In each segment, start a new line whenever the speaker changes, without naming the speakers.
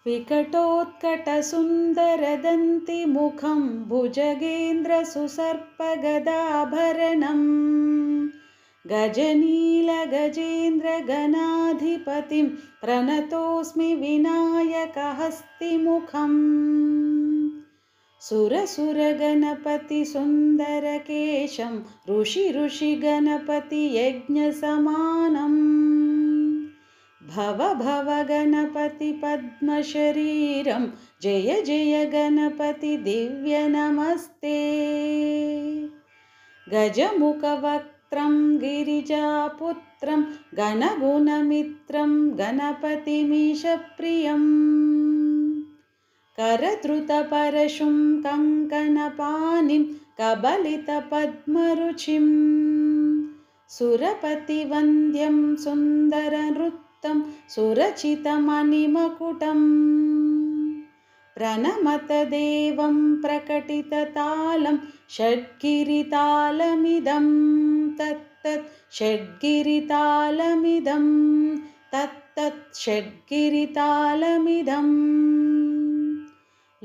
विकटोत्कटसुन्दरदन्तिमुखं भुजगेन्द्रसुसर्पगदाभरणं गजनीलगजेन्द्रगणाधिपतिं प्रणतोऽस्मि विनायकहस्तिमुखम् सुरसुरगणपतिसुन्दरकेशं ऋषिगणपतियज्ञसमानम् भव भव गणपति पद्मशरीरं जय जय गणपति दिव्य नमस्ते गजमुखवक्त्रं गिरिजापुत्रं गणगुणमित्रं गणपतिमीशप्रियम् करधृतपरशुं कङ्कणपाणिं कबलितपद्मरुचिं सुरपतिवन्द्यं सुन्दरनृत्तं सुरचितमणिमकुटं प्रणमत देवं प्रकटिततालं षड्गिरितालमिदं तत्तत् षड्गिरितालमिदं तत्तत् षड्गिरितालमिदम्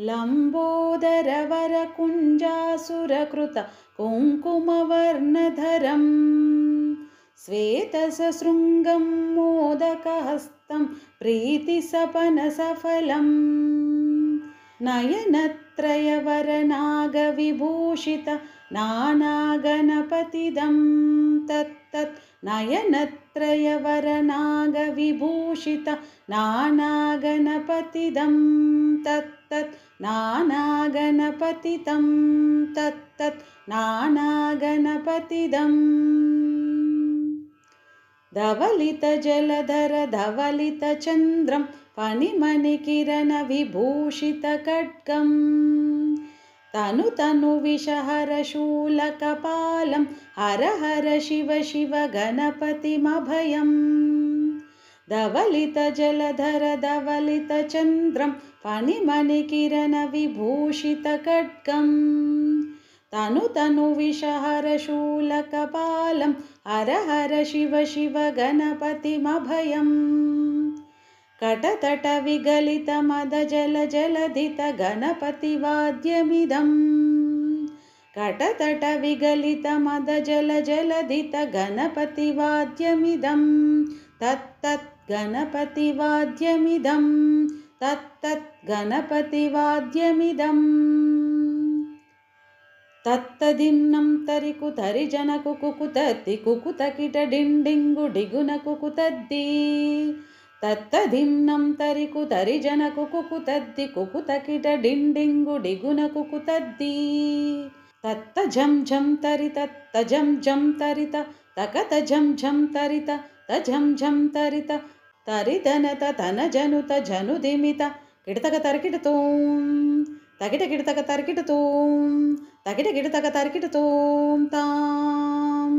लम्बोदरवरकुञ्जासुरकृत कुङ्कुमवर्णधरं श्वेतसशृङ्गं मोदकहस्तं प्रीतिसपनसफलं नयनत्रयवरनागविभूषित नानागणपतिदं तत्तत् नयनत्रयवरनागविभूषित नानागणपतिदं तत्तत् नानागणपतितं तत्तत् नानागणपतिदम् धवलितजलधर धवलितचन्द्रं फणिमणिकिरणविभूषितखड्गं तनुविषहरशूलकपालं हर हर शिव शिव गणपतिमभयम् धवलितजलधर धवलितचन्द्रं फणिमणिकिरणविभूषितखड्गं तनुविषहरशूलकपालं हर हर शिव शिव गणपतिमभयम् कटतटविगलितमदजलजलधित गणपतिवाद्यमिदं कटतटविगलितमदजलजलधित गणपतिवाद्यमिदं तत्तत् गणपतिवाद्यमिदं तत्तत् गणपतिवाद्यमिदम् तत्तदिन्नं तरिकुतरिजनकुकुतद्दि कुकुतकिटडिण्डिङ्गुडिगुनकुकुतद्दि तत्तदिन्नं तरिकुतरिजनकुकुतद्दि कुकुतकिटडिण्डिङ्गुडिगुनकुकुतद्दि तत्तजं जं तरित तजं जं तरित तकतजं जं तरित तजं जं तरित तरितनत तनजनुत जनुदिमित किडतकतर्किटतों तकिटकिडतकतर्किटतों तकिटकिडतकतर्किटतों तां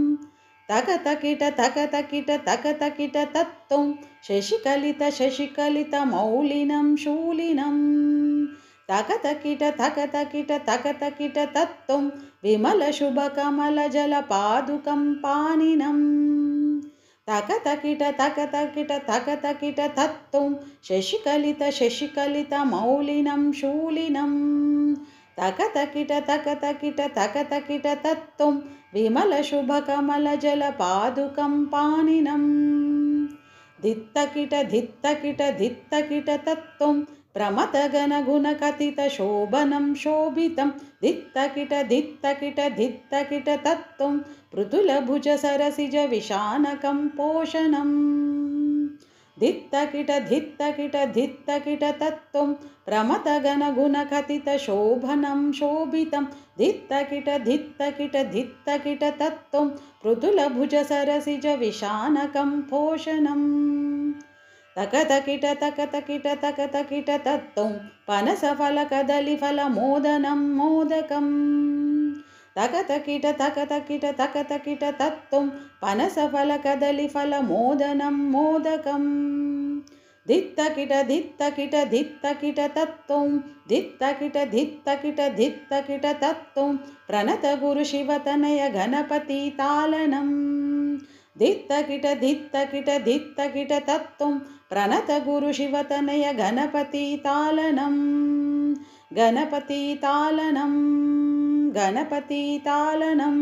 तकतकिट तकतकिट तकतकिट तत्तों शशिकलित शशिकलित मौलिनं शूलिनं तकतकिट तकतकिट तकतकिट तत्तों विमलशुभकमलजलपादुकं पाणिनं तकतकिट तकतकिट तकतकिट तत्तों शशिकलित शशिकलित मौलिनं शूलिनं तकतकिट तकतकिट तकतकिट तत्तों विमलशुभकमलजलपादुकं पाणिनं धित्तकिट धित्तकिट धित्तकिट तत्तों प्रमथगणगुणकथितशोभनं शोभितं धित्तकिट धित्तकिट धित्तकिट तत्तों पृथुलभुजसरसिजविशानकं पोषणम् धित्तकिट धित्तकिट धित्तकिट तत्तों प्रमथगणगुणकथितशोभनं शोभितं धित्तकिट धित्तकिट धित्तकिट तत्तों पृथुलभुजसरसिजविशानकं पोषणम् तकतकिट तकतकिट तकतकिट तत्तों पनसफलकदलीफलमोदनं मोदकम् तकतकिट तकतकिट तकतकिट तत्तों पनसफलकदलीफलमोदनं मोदकम् धित्तकिट धित्तकिट धित्तकिट तत्तों धित्तकिट धित्तकिट धित्तकिट तत्तों प्रणतगुरुशिवतनय गणपति तालनम् धित्तकिट धित्तकिट धित्तकिट तत्तों प्रणतगुरुशिवतनय गणपतितालनं गणपतितालनं गणपतितालनं।